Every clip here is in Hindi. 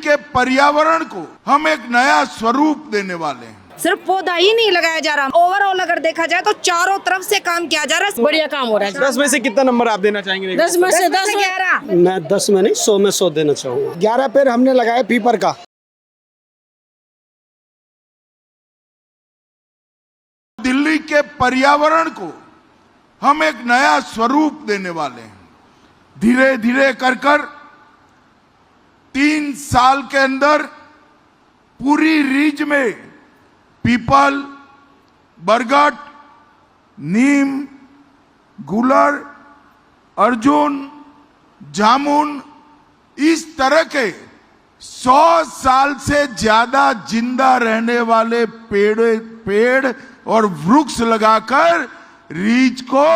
के पर्यावरण को हम एक नया स्वरूप देने वाले हैं। सिर्फ पौधा ही नहीं लगाया जा रहा, ओवरऑल अगर देखा जाए तो चारों तरफ से काम किया जा रहा है। बढ़िया काम हो रहा है। 10 में से कितना नंबर आप देना चाहेंगे? 10 में से 10 में 11। मैं 10 में नहीं 100 में 100 देना चाहूँगा। 11 पेड़ हमने लगाया पीपर का। दिल्ली के पर्यावरण को हम एक नया स्वरूप देने वाले हैं। धीरे धीरे कर 3 साल के अंदर पूरी रीज में पीपल, बरगद, नीम, गुलर, अर्जुन, जामुन, इस तरह के 100 साल से ज्यादा जिंदा रहने वाले पेड़ और वृक्ष लगाकर रीच को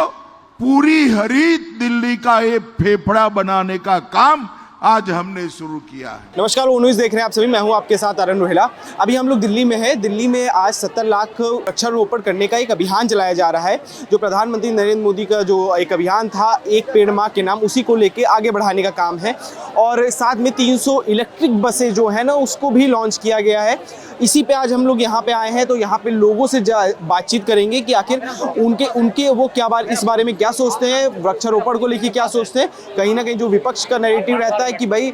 पूरी हरित दिल्ली का एक फेफड़ा बनाने का काम आज हमने शुरू किया है। नमस्कार, वो न्यूज़ देख रहे हैं आप सभी। मैं हूं आपके साथ अरुण रोहिला। अभी हम लोग दिल्ली में हैं। दिल्ली में आज 70 लाख वृक्षारोपण करने का एक अभियान चलाया जा रहा है, जो प्रधानमंत्री नरेंद्र मोदी का जो एक अभियान था, एक पेड़ माँ के नाम, उसी को लेके आगे बढ़ाने का काम है। और साथ में 300 इलेक्ट्रिक बसें जो है ना, उसको भी लॉन्च किया गया है। इसी पे आज हम लोग यहाँ पे आए हैं, तो यहाँ पे लोगों से बातचीत करेंगे कि आखिर उनके वो इस बारे में क्या सोचते हैं, वृक्षारोपण को लेके क्या सोचते हैं। कहीं ना कहीं जो विपक्ष का नैरेटिव रहता है कि भाई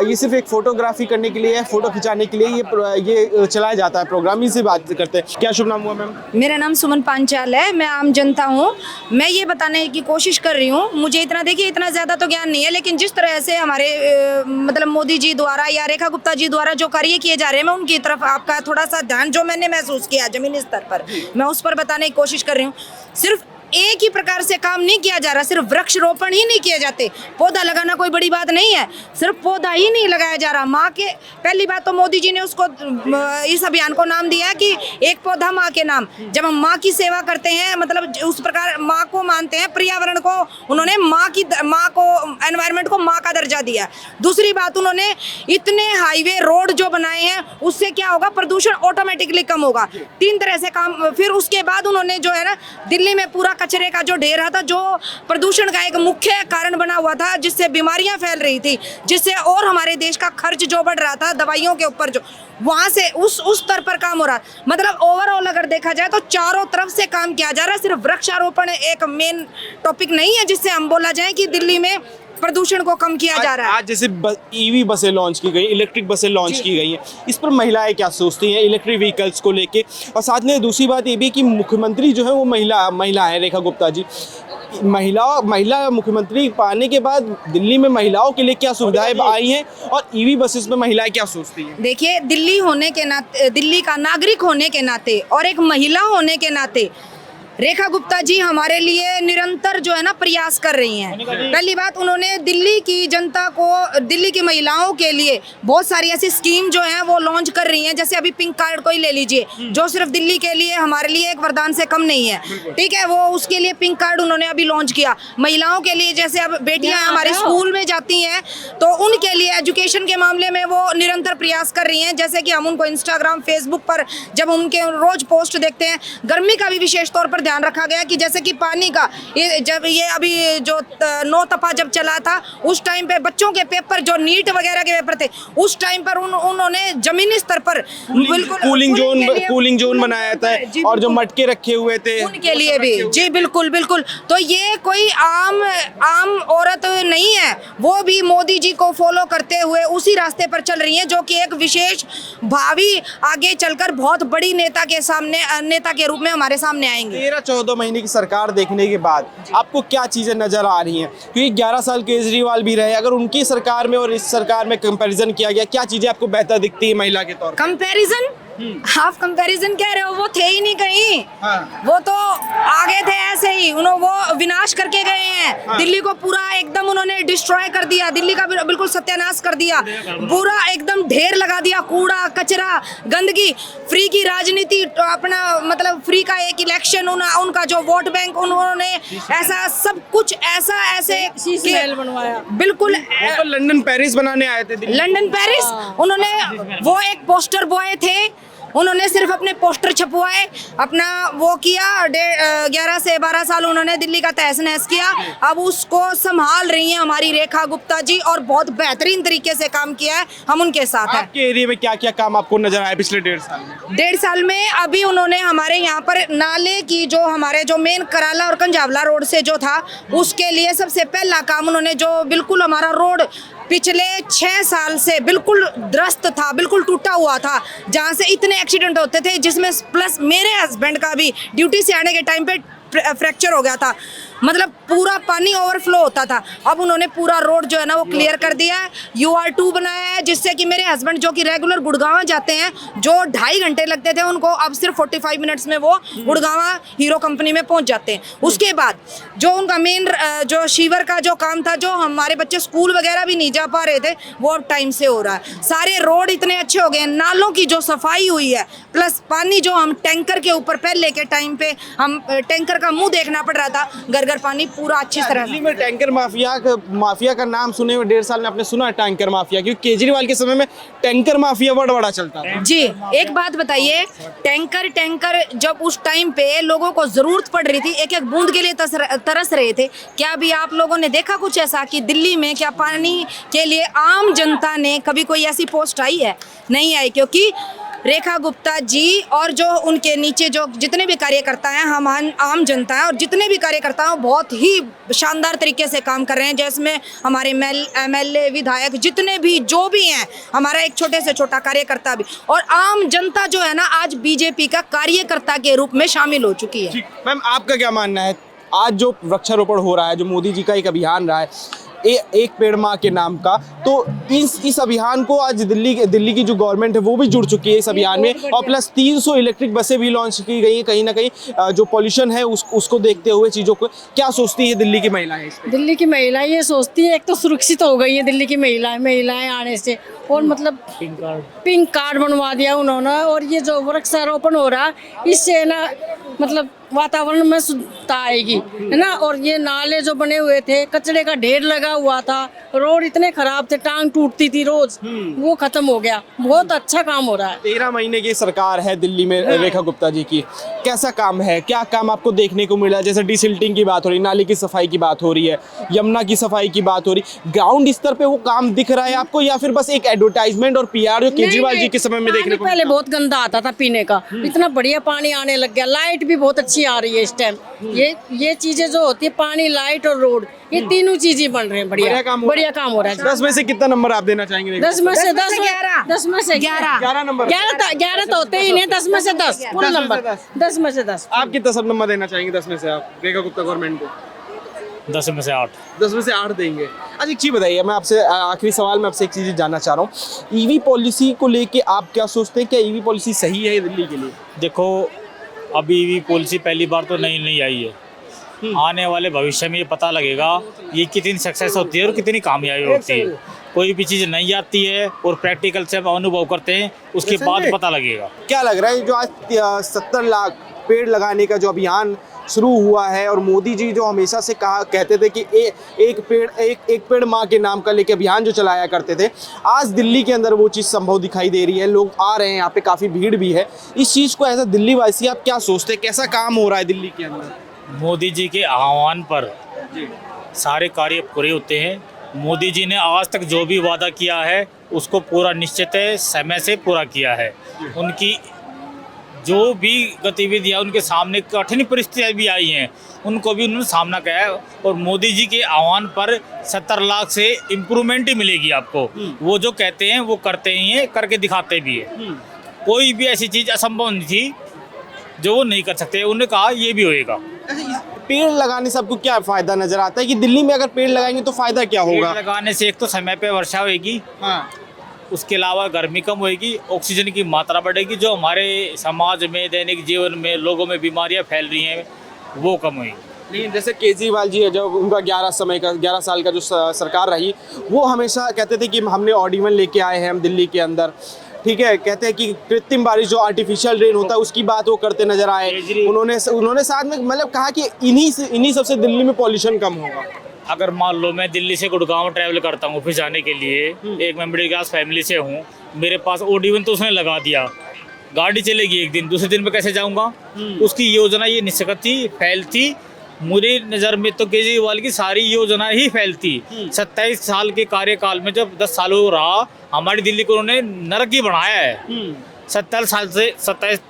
ये सिर्फ एक फोटोग्राफी करने के लिए, फोटो खिंचाने के लिए ये चलाया जाता है प्रोग्राम। इनसे बात करते हैं। क्या शुभ नाम हुआ मैम? मेरा नाम सुमन पांचाल है। मैं आम जनता हूँ। मैं ये बताने की कोशिश कर रही हूँ, मुझे इतना ज़्यादा तो ज्ञान नहीं है, लेकिन जिस तरह से हमारे मतलब मोदी जी द्वारा या रेखा गुप्ता जी द्वारा जो कार्य किए जा रहे हैं, मैं उनकी तरफ आपका थोड़ा सा ध्यान, जो मैंने महसूस किया जमीनी स्तर पर, मैं उस पर बताने की कोशिश कर रही हूँ। सिर्फ एक ही प्रकार से काम नहीं किया जा रहा, सिर्फ वृक्षारोपण ही नहीं किए जाते। पौधा लगाना कोई बड़ी बात नहीं है, सिर्फ पौधा ही नहीं लगाया जा रहा। माँ के पहली बात तो मोदी जी ने उसको इस अभियान को नाम दिया कि एक पौधा माँ के नाम। जब हम माँ की सेवा करते हैं, मतलब उस प्रकार माँ को मानते हैं, पर्यावरण को उन्होंने माँ को, एनवायरनमेंट को माँ का दर्जा दिया। दूसरी बात, उन्होंने इतने हाईवे रोड जो बनाए हैं, उससे क्या होगा, प्रदूषण ऑटोमेटिकली कम होगा। 3 तरह से काम। फिर उसके बाद उन्होंने जो है ना, दिल्ली में पूरा कचरे का जो ढेर था, जो प्रदूषण का एक मुख्य कारण बना हुआ था, जिससे बीमारियां फैल रही थी, जिससे और हमारे देश का खर्च जो बढ़ रहा था दवाइयों के ऊपर, जो वहां से उस स्तर पर काम हो रहा। मतलब ओवरऑल अगर देखा जाए तो चारों तरफ से काम किया जा रहा है। सिर्फ वृक्षारोपण एक मेन टॉपिक नहीं है जिससे हम बोला जाए कि दिल्ली में प्रदूषण को कम किया जा रहा है। आज जैसे ईवी बसें लॉन्च की गई, इलेक्ट्रिक बसें लॉन्च की गई हैं, इस पर महिलाएं क्या सोचती हैं इलेक्ट्रिक व्हीकल्स को लेके? और साथ में दूसरी बात ये भी कि मुख्यमंत्री जो है वो महिला है, रेखा गुप्ता जी। महिला मुख्यमंत्री पाने के बाद दिल्ली में महिलाओं के लिए क्या सुविधाएं आई हैं, और ईवी बसेस में महिलाएं क्या सोचती हैं? देखिए, दिल्ली होने के नाते, दिल्ली का नागरिक होने के नाते और एक महिला होने के नाते रेखा गुप्ता जी हमारे लिए निरंतर जो है ना प्रयास कर रही हैं। पहली बात, उन्होंने दिल्ली की जनता को, दिल्ली की महिलाओं के लिए बहुत सारी ऐसी स्कीम जो हैं वो लॉन्च कर रही हैं। जैसे अभी पिंक कार्ड को ही ले लीजिए, जो सिर्फ दिल्ली के लिए, हमारे लिए एक वरदान से कम नहीं है, ठीक है। वो उसके लिए पिंक कार्ड उन्होंने अभी लॉन्च किया। महिलाओं के लिए, जैसे अब बेटियां हमारे स्कूल में जाती हैं, तो उनके लिए एजुकेशन के मामले में वो निरंतर प्रयास कर रही हैं। जैसे कि हम उनको इंस्टाग्राम, फेसबुक पर जब उनके रोज पोस्ट देखते हैं, गर्मी का भी विशेष तौर पर ध्यान रखा गया कि जैसे कि पानी का, जब ये अभी जो 9 तपा जब चला था, उस टाइम पे बच्चों के पेपर, जो नीट वगैरह के पेपर थे, उस टाइम पर उन्होंने जमीनी स्तर पर बिल्कुल कूलिंग जोन बनाया था, और जो मटके रखे हुए थे उनके लिए भी। जी बिल्कुल बिल्कुल। तो ये कोई आम औरत नहीं है, वो भी मोदी जी को फॉलो करते हुए उसी रास्ते पर चल रही है, जो कि एक विशेष भावी आगे चलकर बहुत बड़ी नेता के रूप में हमारे सामने आएंगे। 13-14 महीने की सरकार देखने के बाद आपको क्या चीजें नजर आ रही हैं? क्योंकि 11 साल केजरीवाल भी रहे, अगर उनकी सरकार में और इस सरकार में कंपैरिजन किया गया, क्या चीजें आपको बेहतर दिखती है महिला के तौर पर? कंपैरिजन, आप कंपैरिजन कह रहे हो, वो थे ही नहीं कहीं। हाँ। वो तो आगे थे ऐसे ही, वो विनाश करके गए हैं। हाँ। दिल्ली को पूरा एकदम उन्होंने डिस्ट्रॉय कर दिया, दिल्ली का बिल्कुल सत्यानाश कर दिया, पूरा एकदम ढेर लगा दिया, कूड़ा कचरा गंदगी, फ्री की राजनीति, अपना मतलब फ्री का एक इलेक्शन, उनका जो वोट बैंक, उन्होंने ऐसा सब कुछ ऐसे बनवाया। बिल्कुल तो लंदन पेरिस बनाने आए थे दिल्ली। लंदन पेरिस, उन्होंने वो एक पोस्टर बॉय थे, उन्होंने सिर्फ अपने पोस्टर छपवाए, अपना वो किया, 11 से 12 साल उन्होंने दिल्ली का तहस नहस किया। अब उसको संभाल रही हैं हमारी रेखा गुप्ता जी, और बहुत बेहतरीन तरीके से काम किया है, हम उनके साथ हैं। आपके एरिया में क्या क्या काम आपको नजर आया पिछले 1.5 साल में? 1.5 साल में अभी उन्होंने हमारे यहाँ पर नाले की जो हमारे जो मेन कराला और कंजावला रोड से जो था, उसके लिए सबसे पहला काम उन्होंने, जो बिल्कुल हमारा रोड पिछले 6 साल से बिल्कुल ध्वस्त था, बिल्कुल टूटा हुआ था, जहाँ से इतने एक्सीडेंट होते थे, जिसमें प्लस मेरे हस्बैंड का भी ड्यूटी से आने के टाइम पे फ्रैक्चर हो गया था, मतलब पूरा पानी ओवरफ्लो होता था। अब उन्होंने पूरा रोड जो है ना वो क्लियर कर दिया है, UR2 बनाया है, जिससे कि मेरे हस्बैंड जो कि रेगुलर गुड़गांव जाते हैं, जो 2.5 घंटे लगते थे उनको, अब सिर्फ 45 मिनट्स में वो गुड़गांव हीरो कंपनी में पहुंच जाते हैं। उसके बाद जो उनका मेन जो शीवर का जो काम था, जो हमारे बच्चे स्कूल वगैरह भी नहीं जा पा रहे थे, वो अब टाइम से हो रहा है। सारे रोड इतने अच्छे हो गए हैं, नालों की जो सफाई हुई है, प्लस पानी जो हम टैंकर के ऊपर पहले के टाइम पे हम टैंकर का मुंह देखना पड़ रहा था, घर घर पानी पूरा अच्छी तरह। दिल्ली में टैंकर माफिया का नाम सुने हुए 1.5 साल में आपने सुना है टैंकर माफिया? क्योंकि केजरीवाल के समय में टैंकर माफिया वर्ड बड़ा चलता था। जी, एक बात बताइए, टैंकर जब उस टाइम पे लोगों को जरूरत पड़ रही थी, एक एक बूंद के लिए तरस रहे थे, क्या अभी आप लोगों ने देखा कुछ ऐसा कि दिल्ली में क्या पानी के लिए आम जनता ने कभी कोई ऐसी पोस्ट आई है? नहीं आई, क्योंकि रेखा गुप्ता जी और जो उनके नीचे जो जितने भी कार्यकर्ता हैं, हम आम जनता है, और जितने भी कार्यकर्ता हैं बहुत ही शानदार तरीके से काम कर रहे हैं, जिसमें हमारे MLA विधायक जितने भी जो भी हैं, हमारा एक छोटे से छोटा कार्यकर्ता भी, और आम जनता जो है ना आज बीजेपी का कार्यकर्ता के रूप में शामिल हो चुकी है। मैम, आपका क्या मानना है? आज जो वृक्षारोपण हो रहा है, जो मोदी जी का एक अभियान रहा है, एक पेड़ माँ के नाम का, तो इस अभियान को आज दिल्ली की जो गवर्नमेंट है वो भी जुड़ चुकी है इस अभियान में, और प्लस 300 इलेक्ट्रिक बसें भी लॉन्च की गई हैं। कहीं ना कहीं जो पॉल्यूशन है उसको देखते हुए चीज़ों को क्या सोचती है दिल्ली की महिलाएं? दिल्ली की महिलाएं ये सोचती है, एक तो सुरक्षित हो गई है दिल्ली की महिलाएं आने से, और मतलब पिंक कार्ड बनवा दिया उन्होंने, और ये जो वृक्षारोपण हो रहा है इससे ना मतलब वातावरण में शुद्धता आएगी, है ना। और ये नाले जो बने हुए थे, कचरे का ढेर लगा हुआ था, रोड इतने खराब थे, टांग टूटती थी रोज, वो खत्म हो गया। बहुत अच्छा काम हो रहा है। 13 महीने की सरकार है दिल्ली में रेखा गुप्ता जी की, कैसा काम है? क्या काम आपको देखने को मिला? जैसे डिसिल्टिंग की बात हो रही, नाले की सफाई की बात हो रही है, यमुना की सफाई की बात हो रही, ग्राउंड स्तर पे वो काम दिख रहा है आपको, या फिर बस एक एडवर्टाइजमेंट और PR जो केजरीवाल जी के समय में देखने को? पहले बहुत गंदा आता था पीने का, इतना बढ़िया पानी आने लग गया, लाइट भी बहुत अच्छी आ रही है इस टाइम। ये चीजें जो होती है, पानी, लाइट और रोड, ये तीनों चीजें बन रहे हैं, बढ़िया काम हो रहा है। 10 में से कितना नंबर आप देना चाहेंगे? 10 में से 10, 10 में से 11 नंबर। 11 तो होते ही नहीं, 10 में से 10 फुल नंबर, 10 में से 10। आप कितना सब नंबर देना चाहेंगे 10 में से आप रेखा गुप्ता गवर्नमेंट को? 10 में से 8। 10 में से 8 देंगे। अच्छा, एक चीज़ बताइए, मैं आपसे आखिरी सवाल में आपसे एक चीज़ जानना चाह रहा हूँ, EV पॉलिसी को लेके आप क्या सोचते हैं? क्या EV पॉलिसी सही है दिल्ली के लिए? देखो, अभी EV पॉलिसी पहली बार तो नहीं आई है, आने वाले भविष्य में ये पता लगेगा ये कितनी सक्सेस होती है और कितनी कामयाबी होती है। कोई भी चीज़ नहीं आती है और प्रैक्टिकल से अनुभव करते हैं, उसके बाद पता लगेगा। क्या लग रहा है जो आज 70 लाख पेड़ लगाने का जो अभियान शुरू हुआ है, और मोदी जी जो हमेशा से कहते थे कि एक पेड़ माँ के नाम का लेके अभियान जो चलाया करते थे, आज दिल्ली के अंदर वो चीज़ संभव दिखाई दे रही है। लोग आ रहे हैं, यहाँ पे काफ़ी भीड़ भी है। इस चीज़ को एज अ दिल्ली वासी आप क्या सोचते हैं, कैसा काम हो रहा है दिल्ली के अंदर? मोदी जी के आह्वान पर सारे कार्य पूरे होते हैं। मोदी जी ने आज तक जो भी वादा किया है उसको पूरा निश्चित समय से पूरा किया है। उनकी जो भी गतिविधियाँ, उनके सामने कठिन परिस्थितियाँ भी आई हैं, उनको भी उन्होंने सामना किया है, और मोदी जी के आह्वान पर 70 लाख से इम्प्रूवमेंट ही मिलेगी आपको। वो जो कहते हैं वो करते ही हैं, करके दिखाते भी है। कोई भी ऐसी चीज़ असंभव नहीं थी जो वो नहीं कर सकते, उन्होंने कहा ये भी होएगा। पेड़ लगाने से आपको क्या फायदा नजर आता है कि दिल्ली में अगर पेड़ लगाएंगे तो फायदा क्या होगा? पेड़ लगाने से एक तो समय पे वर्षा होगी, हाँ, उसके अलावा गर्मी कम होगी, ऑक्सीजन की मात्रा बढ़ेगी, जो हमारे समाज में दैनिक जीवन में लोगों में बीमारियां फैल रही हैं वो कम होगी। लेकिन जैसे केजरीवाल जी है, जब उनका 11 साल का जो सरकार रही, वो हमेशा कहते थे कि हमने ऑर्डिनल लेके आए हैं हम दिल्ली के अंदर, ठीक है। कहते हैं कि कृत्रिम बारिश जो आर्टिफिशियल रेन होता है उसकी बात वो करते नजर आए। उन्होंने साथ में मतलब कहा कि इन्हीं सबसे दिल्ली में पॉल्यूशन कम होगा। अगर मान लो मैं दिल्ली से गुड़गांव ट्रैवल करता हूँ ऑफिस जाने के लिए, एक मैं मिडिल क्लास फैमिली से हूँ, मेरे पास ओडिवन तो उसने लगा दिया, गाड़ी चलेगी एक दिन, दूसरे दिन में कैसे जाऊंगा। उसकी योजना ये निष्कत थी, फैलती। मेरी नज़र में तो केजरीवाल की सारी योजना ही फैलती। 27 साल के कार्यकाल में जब 10 साल हो रहा, हमारी दिल्ली को उन्होंने नरक ही बढ़ाया है। 70 साल से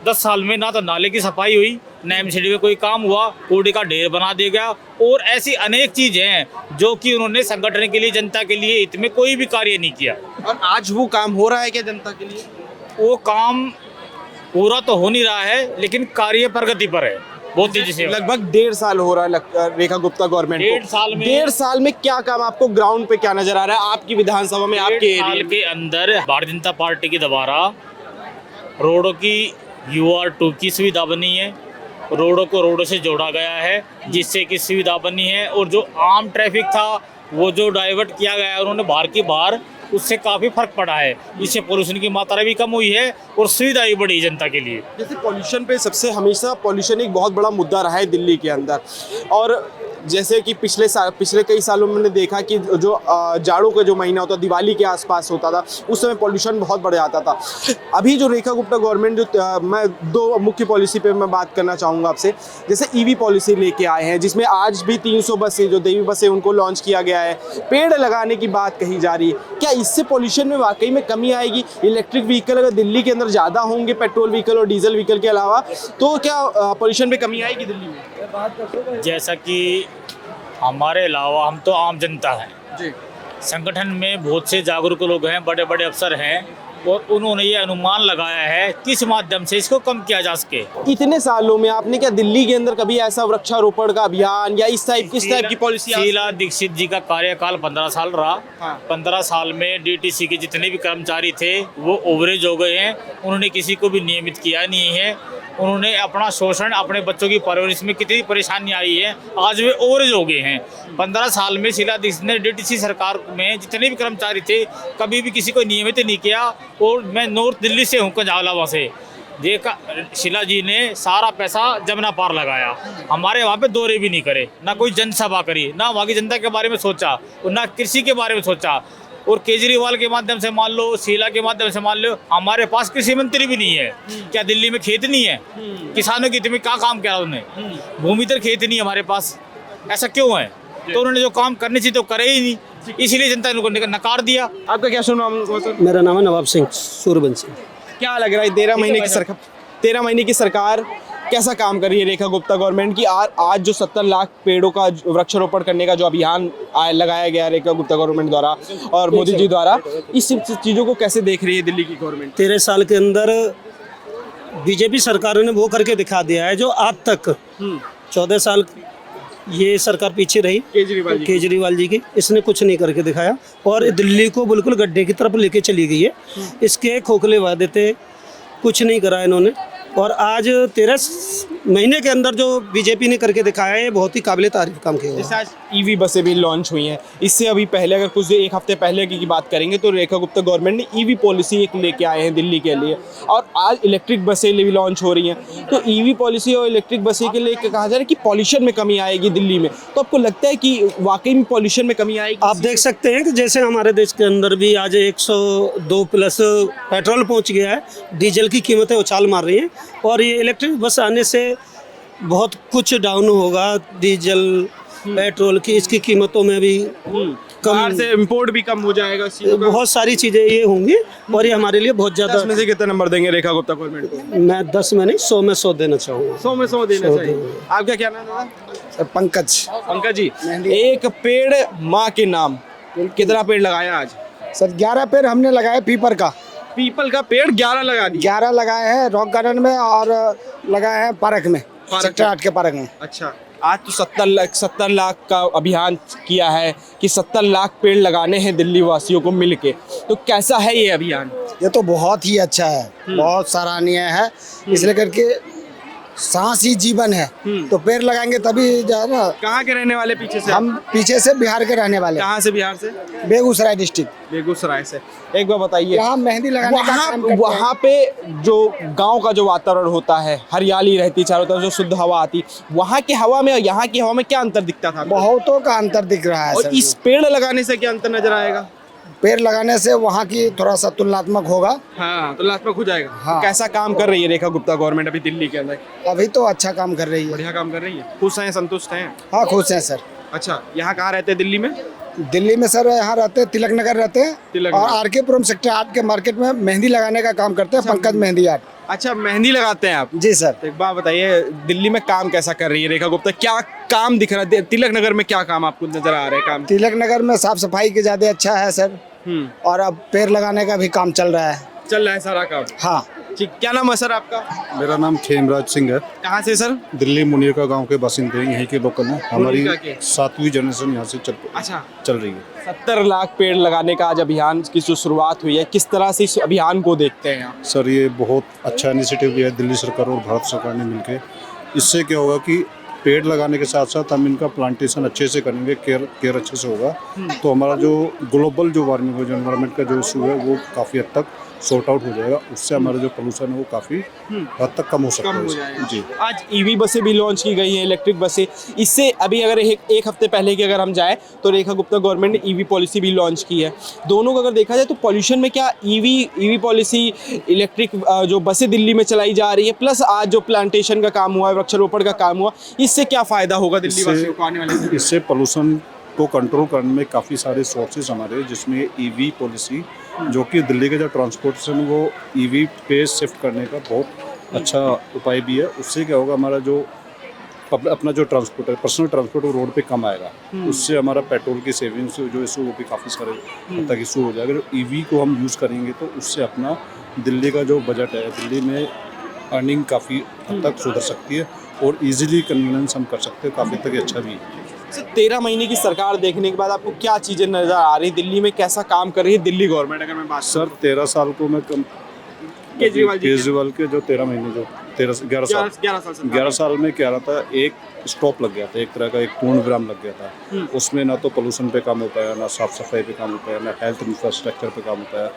10 साल में ना तो नाले की सफाई हुई, ना एमसीडी में कोई काम हुआ, कूड़े का ढेर बना दिया गया, और ऐसी अनेक चीजें हैं जो कि उन्होंने संगठन के लिए, जनता के लिए हित में कोई भी कार्य नहीं किया। और आज वो काम हो रहा है क्या जनता के लिए? वो काम पूरा तो हो नहीं रहा है, लेकिन कार्य प्रगति पर है बहुत तेजी से। लगभग 1.5 साल हो रहा है रेखा गुप्ता गवर्नमेंट को। 1.5 साल में क्या काम आपको ग्राउंड पे क्या नजर आ रहा है आपकी विधानसभा में, आपके साल एरिया के अंदर भारतीय जनता पार्टी के द्वारा रोडों की UR2 की सुविधा बनी है, रोडों को रोडों से जोड़ा गया है जिससे कि सुविधा बनी है, और जो आम ट्रैफिक था वो जो डाइवर्ट किया गया है उन्होंने बाहर की बाहर, उससे काफ़ी फर्क पड़ा है। इससे पोल्यूशन की मात्रा भी कम हुई है और सुविधा भी बढ़ी जनता के लिए। जैसे पॉल्यूशन पे सबसे हमेशा पॉल्यूशन एक बहुत बड़ा मुद्दा रहा है दिल्ली के अंदर, और जैसे कि पिछले कई सालों में हमने देखा कि जो जाड़ों का जो महीना होता, दिवाली के आसपास होता था, उस समय पॉल्यूशन बहुत बढ़ जाता था। अभी जो रेखा गुप्ता गवर्नमेंट मैं 2 मुख्य पॉलिसी पे मैं बात करना चाहूँगा आपसे। जैसे EV पॉलिसी लेके आए हैं, जिसमें आज भी 300 बसें जो देवी बसें उनको लॉन्च किया गया है, पेड़ लगाने की बात कही जा रही है। क्या इससे पॉल्यूशन में वाकई में कमी आएगी? इलेक्ट्रिक व्हीकल अगर दिल्ली के अंदर ज़्यादा होंगे पेट्रोल व्हीकल और डीजल व्हीकल के अलावा, तो क्या पॉल्यूशन में कमी आएगी दिल्ली में? जैसा कि हमारे अलावा हम तो आम जनता हैं जी। संगठन में बहुत से जागरूक लोग हैं, बड़े बड़े अफसर हैं, और उन्होंने ये अनुमान लगाया है किस माध्यम से इसको कम किया जा सके। इतने सालों में आपने क्या दिल्ली के अंदर कभी ऐसा वृक्षारोपण का अभियान या इस टाइप की पॉलिसी? शीला दीक्षित जी का कार्यकाल 15 साल रहा। हाँ। 15 साल में DTC के जितने भी कर्मचारी थे वो ओवरेज हो गए हैं। उन्होंने किसी को भी नियमित किया नहीं है। उन्होंने अपना शोषण, अपने बच्चों की परवरिश में कितनी परेशानी आई है, आज वे ओवरेज हो गए हैं। 15 साल में शीला दीक्षित ने DTC सरकार में जितने भी कर्मचारी थे कभी भी किसी को नियमित नहीं किया। और मैं नॉर्थ दिल्ली से हूँ, कजालावा से, देखा शीला जी ने सारा पैसा जमुना पार लगाया, हमारे वहाँ पे दौरे भी नहीं करे, ना कोई जनसभा करी, ना वहाँ की जनता के बारे में सोचा, और ना कृषि के बारे में सोचा। और केजरीवाल के माध्यम से मान लो, शीला के माध्यम से मान लो, हमारे पास कृषि मंत्री भी नहीं है। क्या दिल्ली में खेत नहीं है? किसानों की में क्या काम किया उन्होंने? भूमिधर खेत नहीं हमारे पास, ऐसा क्यों है? तो उन्होंने जो काम करने चाहिए तो करे ही नहीं, इसीलिए जनता ने उनको नकार दिया। आपका क्या सुना? मेरा नाम है नवाब सिंह सूरबंशी। क्या लग रहा है 13 महीने की सरकार कैसा काम कर रही है रेखा गुप्ता गवर्नमेंट की? आज जो 70 लाख पेड़ों का वृक्षारोपण करने का जो अभियान लगाया गया रेखा गुप्ता गवर्नमेंट द्वारा और मोदी जी द्वारा, इस चीज़ों को कैसे देख रही है दिल्ली की गवर्नमेंट? 13 साल के अंदर बीजेपी सरकारों ने वो करके दिखा दिया है जो आज तक 14 साल ये सरकार पीछे रही केजरीवाल जी की, इसने कुछ नहीं करके दिखाया और दिल्ली को बिल्कुल गड्ढे की तरफ लेके चली गई है। इसके खोखले वादे थे, कुछ नहीं करा इन्होंने, और आज 13 महीने के अंदर जो बीजेपी ने करके दिखाया है बहुत ही काबिल तारीफ काम किया है। जैसे आज EV बसें भी लॉन्च हुई हैं, इससे अभी पहले अगर कुछ 1 हफ्ते पहले की बात करेंगे तो रेखा गुप्ता गवर्नमेंट ने EV पॉलिसी एक लेके आए हैं दिल्ली के लिए, और आज इलेक्ट्रिक बसें भी लॉन्च हो रही हैं। तो EV पॉलिसी और इलेक्ट्रिक बसें के लिए कहा जा रहा है कि पॉल्यूशन में कमी आएगी दिल्ली में, तो आपको लगता है कि वाकई में पॉल्यूशन में कमी आएगी? आप देख सकते हैं कि जैसे हमारे देश के अंदर भी आज 102 प्लस पेट्रोल पहुंच गया है, डीजल की कीमतें उछाल मार रही हैं, और ये इलेक्ट्रिक बस आने से बहुत कुछ डाउन होगा। डीजल पेट्रोल की इसकी कीमतों में भी बाहर से इंपोर्ट भी कम हो जाएगा, बहुत सारी चीज़ें ये होंगी, और ये हमारे लिए बहुत ज़्यादा। 10 में से कितना नंबर देंगे रेखा गुप्ता गवर्नमेंट को? मैं 10 में नहीं 100 में 100 देना चाहूँगा। 100 में 100 देना चाहिए। आपका क्या नाम है? सर पंकज। पंकज जी, एक पेड़ माँ के नाम, कितना पेड़ लगाया आज? सर 11 पेड़ हमने लगाए पीपल का पेड़ 11 लगा दिए। 11 लगाए हैं रॉक गार्डन में और लगाए हैं पार्क में, सेक्टर 8 के पार्क में। अच्छा, आज तो 70 लाख का अभियान किया है कि 70 लाख पेड़ लगाने हैं दिल्ली वासियों को मिलके, तो कैसा है ये अभियान? ये तो बहुत ही अच्छा है, बहुत सराहनीय है, इसलिए करके सांस ही जीवन है, तो पेड़ लगाएंगे तभी जो है ना। कहाँ के रहने वाले पीछे से? हम पीछे से बिहार के रहने वाले। कहाँ से? बिहार से? बेगूसराय डिस्ट्रिक्ट। बेगूसराय से। एक बार बताइए, यहाँ मेहंदी लगाने का काम करते हैं। वहाँ पे जो गांव का जो वातावरण होता है, हरियाली रहती चारों तरफ, जो शुद्ध हवा आती, वहाँ की हवा में और यहाँ की हवा में क्या अंतर दिखता था? बहुतों का अंतर दिख रहा है और सर। इस पेड़ लगाने से क्या अंतर नजर आएगा? पेड़ लगाने से वहाँ की थोड़ा सा तुलनात्मक होगा। हाँ, तुलनात्मक हो जाएगा। हाँ। तो कैसा काम कर रही है रेखा गुप्ता गवर्नमेंट अभी दिल्ली के अंदर? अभी तो अच्छा काम कर रही है। बढ़िया काम कर रही है, खुश हैं, संतुष्ट हैं? हाँ खुश हैं सर। अच्छा, यहाँ कहाँ रहते हैं दिल्ली में? दिल्ली में सर यहाँ रहते हैं, तिलक नगर रहते हैं, तिलक और नगर। आर के पुरम सेक्टर 8 के मार्केट में मेहंदी लगाने का काम करते हैं, पंकज मेहंदी आर्ट। अच्छा, मेहंदी लगाते हैं आप? जी सर। तो एक बात बताइए, दिल्ली में काम कैसा कर रही है रेखा गुप्ता? क्या काम दिख रहा है तिलक नगर में? क्या काम आपको नजर आ रहा है काम? तिलक नगर में साफ सफाई के ज़्यादा अच्छा है सर, और अब पेड़ लगाने का भी काम चल रहा है। चल रहा है सारा काम? हाँ। ठीक, क्या नाम है सर आपका? मेरा नाम खेमराज सिंह है। कहाँ से सर? दिल्ली मुनीरका गांव के बासिंदे हैं, यहीं के लोकल हैं। हमारी मुनीरका के? 7वीं जनरेशन यहाँ से अच्छा, चल रही है। 70 लाख पेड़ लगाने का आज अभियान की जो शुरुआत हुई है, किस तरह से इस अभियान को देखते हैं आप? सर ये बहुत अच्छा इनिशिएटिव लिया है दिल्ली सरकार और भारत सरकार ने मिलकर। इससे क्या होगा कि पेड़ लगाने के साथ साथ हम इनका प्लांटेशन अच्छे से करेंगे, केयर अच्छे से होगा, तो हमारा जो ग्लोबल जो वार्मिंग है, जो एनवायरनमेंट का जो इशू है, वो काफ़ी हद तक सॉर्ट आउट हो जाएगा। उससे हमारा जो पोल्यूशन है वो काफ़ी हद तक कम हो सकता कम है। हो जाएगा। जी। आज ईवी बसें भी लॉन्च की गई हैं, इलेक्ट्रिक बसें। इससे अभी अगर एक हफ्ते पहले की अगर हम जाएं तो रेखा गुप्ता गवर्नमेंट ने ईवी पॉलिसी भी लॉन्च की है। दोनों को अगर देखा जाए तो पॉल्यूशन में क्या ईवी पॉलिसी, इलेक्ट्रिक जो बसें दिल्ली में चलाई जा रही है, प्लस आज जो प्लांटेशन का काम हुआ है, वृक्षारोपण का काम हुआ, इससे क्या फ़ायदा होगा दिल्ली वासियों को आने वाले समय? इससे पोल्यूशन को कंट्रोल करने में काफ़ी सारे सोर्सेज हमारे, जिसमें ईवी पॉलिसी, जो कि दिल्ली का जो ट्रांसपोर्टेशन वो ईवी पे शिफ्ट करने का बहुत अच्छा उपाय भी है। उससे क्या होगा, हमारा जो अपना जो ट्रांसपोर्ट है, पर्सनल ट्रांसपोर्ट, वो रोड पे कम आएगा। उससे हमारा पेट्रोल की सेविंग से जो इशू, वो भी काफ़ी सारे हद तक इशू हो जाएगा। ईवी को हम यूज़ करेंगे तो उससे अपना दिल्ली का जो बजट है, दिल्ली में अर्निंग काफ़ी हद तक सुधर सकती है और ईजिली कन्वीनियंस हम कर सकते हैं, काफ़ी तक अच्छा भी है। 13 महीने की सरकार देखने के बाद आपको क्या चीज़ें नज़र आ रही है दिल्ली में? कैसा काम कर रही है दिल्ली गवर्नमेंट? अगर मैं बात सर 13 साल को मैं केजरीवाल के जो 13 महीने, जो 11 साल में क्या रहा था, एक स्टॉप लग गया था, एक तरह का एक पूर्ण विराम लग गया था। उसमें ना तो पोल्यूशन पे काम हो पाया, ना साफ सफाई पे काम हो पाया, ना हेल्थ इंफ्रास्ट्रक्चर पे काम हो पाया,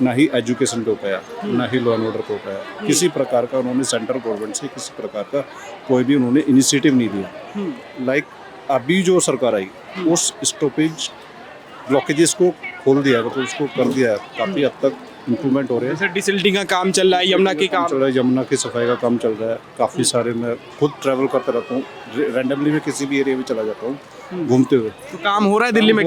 ना ही एजुकेशन पे हो पाया, ना ही लॉ एंड ऑर्डर पे हो पाया। किसी प्रकार का उन्होंने सेंट्रल गवर्नमेंट से किसी प्रकार का कोई भी उन्होंने इनिशिएटिव नहीं दिया। लाइक अभी जो सरकार आई, उस स्टॉपेज ब्लॉकेजेस को खोल दिया है, तो उसको कर दिया है, काफ़ी हद तक इम्प्रूवमेंट हो रहे हैं। जैसे डिसल्टिंग का काम चल रहा है, यमुना के काम चल रहा है, यमुना की सफाई का काम चल रहा है। काफ़ी सारे, मैं खुद ट्रैवल करता रहता हूँ, रैंडमली मैं किसी भी एरिया में चला जाता हूँ घूमते हुए। तो काम हो रहा है दिल्ली में?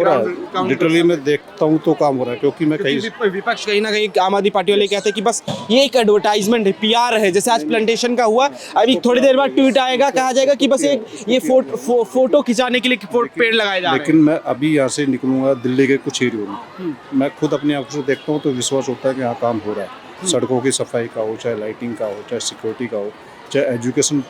लिटरली मैं देखता हूँ तो काम हो रहा है, क्योंकि मैं कहीं विपक्ष कहीं ना कहीं, आम आदमी पार्टी वाले कहते हैं कि बस ये एक एडवर्टाइजमेंट है, पीआर है। जैसे आज प्लांटेशन का हुआ, अभी थोड़ी देर बाद ट्वीट आएगा, कहा जाएगा कि बस एक ये फोटो खिंचाने के लिए पेड़ लगाए जा रहे हैं। लेकिन मैं अभी यहाँ से निकलूंगा दिल्ली के कुछ एरियो में, मैं खुद अपनी आंखों से देखता हूँ तो विश्वास होता है कि यहाँ काम हो रहा है। सड़कों की सफाई का हो, चाहे लाइटिंग का हो, चाहे सिक्योरिटी का हो, चाहे एजुकेशन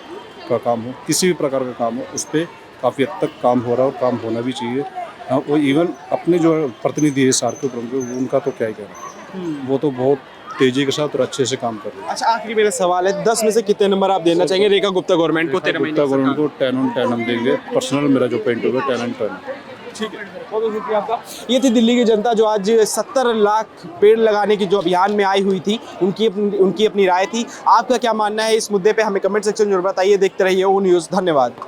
का काम हो, किसी भी प्रकार का काम हो, उस पर काफ़ी हद तक काम हो रहा है और काम होना भी चाहिए। हाँ, वो इवन अपने जो प्रतिनिधि है सार के प्रमुख, उनका तो क्या ही कहना, वो तो बहुत तेजी के साथ और अच्छे से काम कर रहे हैं। अच्छा, आखिरी मेरा सवाल है, 10 में से कितने नंबर आप देना चाहेंगे रेखा गुप्ता गवर्नमेंट को? 13 महीने गवर्नमेंट को 10 on 10 हम देंगे। पर्सनल मेरा जो पॉइंट होगा 10 on 10। ठीक है, बहुत बहुत शुक्रिया आपका। ये थी दिल्ली की जनता जो आज 70 लाख पेड़ लगाने की जो अभियान में आई हुई थी, उनकी अपनी राय थी। आपका क्या मानना है इस मुद्दे पे? हमें कमेंट सेक्शन में जरूर बताइए। देखते रहिए ओ न्यूज़। धन्यवाद।